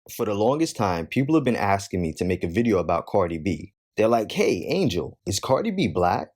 For the longest time, people have been asking me to make a video about Cardi B. They're like, hey, Angel, is Cardi B black?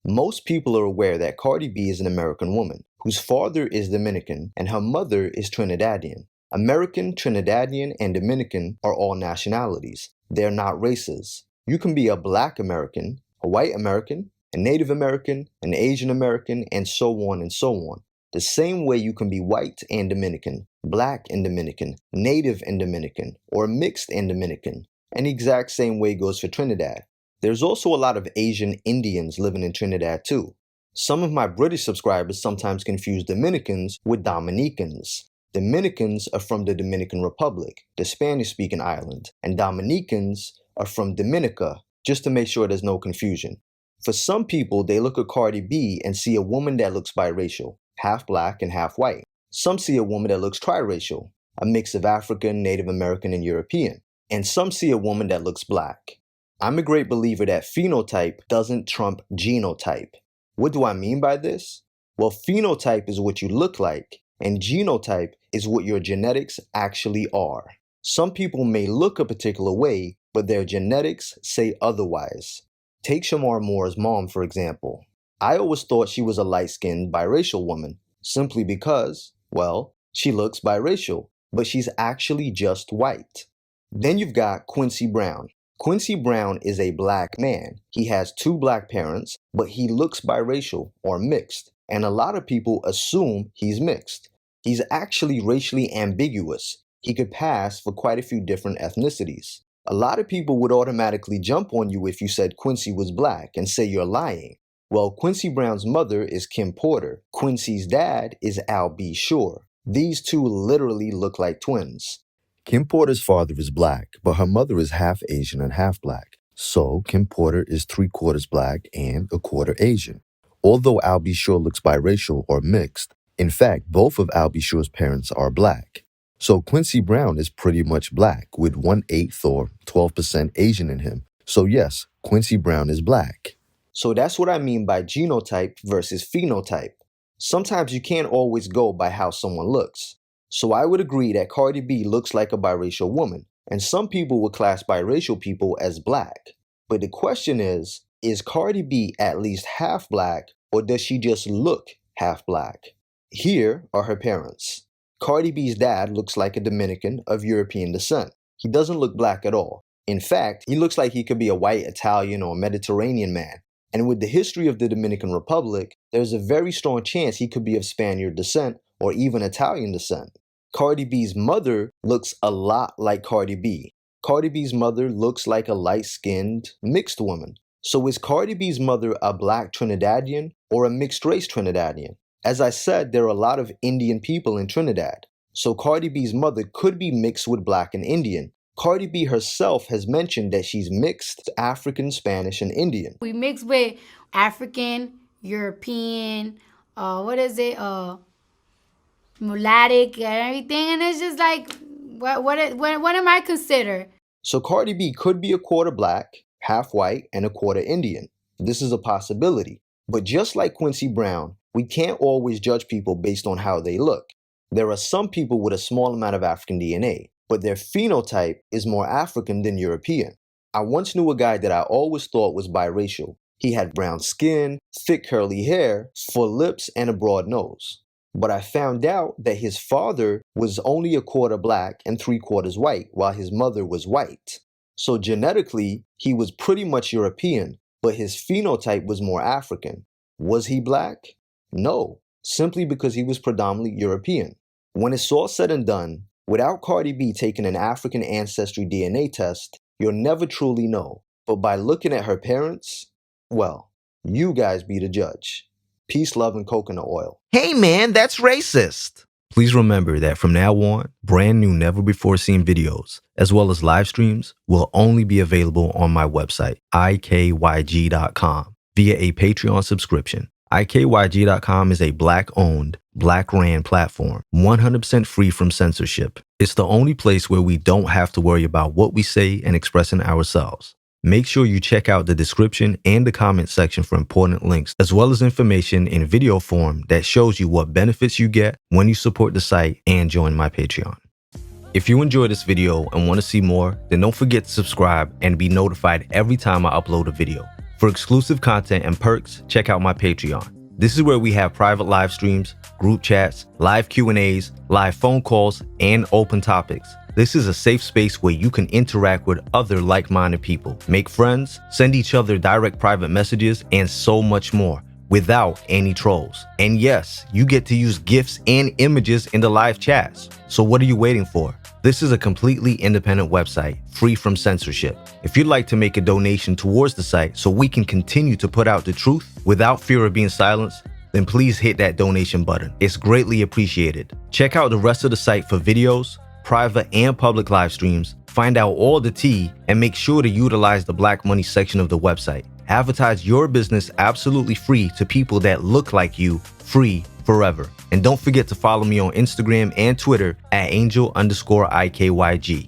Most people are aware that Cardi B is an American woman whose father is Dominican and her mother is Trinidadian. American, Trinidadian, and Dominican are all nationalities. They're not races. You can be a black American, a white American, a Native American, an Asian American, and so on and so on. The same way you can be white and Dominican, black and Dominican, native and Dominican, or mixed and Dominican. And the exact same way goes for Trinidad. There's also a lot of Asian Indians living in Trinidad too. Some of my British subscribers sometimes confuse Dominicans with Dominicans. Dominicans are from the Dominican Republic, the Spanish-speaking island, and Dominicans are from Dominica, just to make sure there's no confusion. For some people, they look at Cardi B and see a woman that looks biracial, half black and half white. Some see a woman that looks triracial, a mix of African, Native American, and European. And some see a woman that looks black. I'm a great believer that phenotype doesn't trump genotype. What do I mean by this? Well, phenotype is what you look like, and genotype is what your genetics actually are. Some people may look a particular way, but their genetics say otherwise. Take Shamar Moore's mom, for example. I always thought she was a light-skinned biracial woman, simply because, well, she looks biracial, but she's actually just white. Then you've got Quincy Brown. Quincy Brown is a black man. He has 2 black parents, but he looks biracial or mixed, and a lot of people assume he's mixed. He's actually racially ambiguous. He could pass for quite a few different ethnicities. A lot of people would automatically jump on you if you said Quincy was black and say you're lying. Well, Quincy Brown's mother is Kim Porter. Quincy's dad is Al B. Shore. These two literally look like twins. Kim Porter's father is black, but her mother is half Asian and half black. So Kim Porter is 3/4 black and 1/4 Asian. Although Al B. Shore looks biracial or mixed, in fact, both of Al B. Shore's parents are black. So Quincy Brown is pretty much black with 1/8 or 12% Asian in him. So yes, Quincy Brown is black. So that's what I mean by genotype versus phenotype. Sometimes you can't always go by how someone looks. So I would agree that Cardi B looks like a biracial woman, and some people would class biracial people as black. But the question is Cardi B at least half black, or does she just look half black? Here are her parents. Cardi B's dad looks like a Dominican of European descent. He doesn't look black at all. In fact, he looks like he could be a white Italian or Mediterranean man. And with the history of the Dominican Republic, there's a very strong chance he could be of Spaniard descent or even Italian descent. Cardi B's mother looks a lot like Cardi B. Cardi B's mother looks like a light-skinned, mixed woman. So is Cardi B's mother a black Trinidadian or a mixed-race Trinidadian? As I said, there are a lot of Indian people in Trinidad. So Cardi B's mother could be mixed with black and Indian. Cardi B herself has mentioned that she's mixed African, Spanish, and Indian. We mix with African, European, mulattic and everything, and it's just like, what am I considered? So Cardi B could be 1/4 black, half white, and 1/4 Indian. This is a possibility. But just like Quincy Brown, we can't always judge people based on how they look. There are some people with a small amount of African DNA, but their phenotype is more African than European. I once knew a guy that I always thought was biracial. He had brown skin, thick curly hair, full lips, and a broad nose. But I found out that his father was only 1/4 black and 3/4 white, while his mother was white. So genetically, he was pretty much European, but his phenotype was more African. Was he black? No, simply because he was predominantly European. When it's all said and done, without Cardi B taking an African ancestry DNA test, you'll never truly know. But by looking at her parents, well, you guys be the judge. Peace, love, and coconut oil. Hey man, that's racist. Please remember that from now on, brand new never before seen videos, as well as live streams, will only be available on my website, ikyg.com, via a Patreon subscription. ikyg.com is a Black-owned, Black-ran platform, 100% free from censorship. It's the only place where we don't have to worry about what we say and expressing ourselves. Make sure you check out the description and the comment section for important links, as well as information in video form that shows you what benefits you get when you support the site and join my Patreon. If you enjoyed this video and want to see more, then don't forget to subscribe and be notified every time I upload a video. For exclusive content and perks, check out my Patreon. This is where we have private live streams, group chats, live Q&As, live phone calls, and open topics. This is a safe space where you can interact with other like-minded people, make friends, send each other direct private messages, and so much more without any trolls. And yes, you get to use GIFs and images in the live chats. So what are you waiting for? This is a completely independent website, free from censorship. If you'd like to make a donation towards the site so we can continue to put out the truth without fear of being silenced, then please hit that donation button. It's greatly appreciated. Check out the rest of the site for videos, private and public live streams, find out all the tea, and make sure to utilize the Black Money section of the website. Advertise your business absolutely free to people that look like you, free forever. And don't forget to follow me on Instagram and Twitter at Angel_IKYG.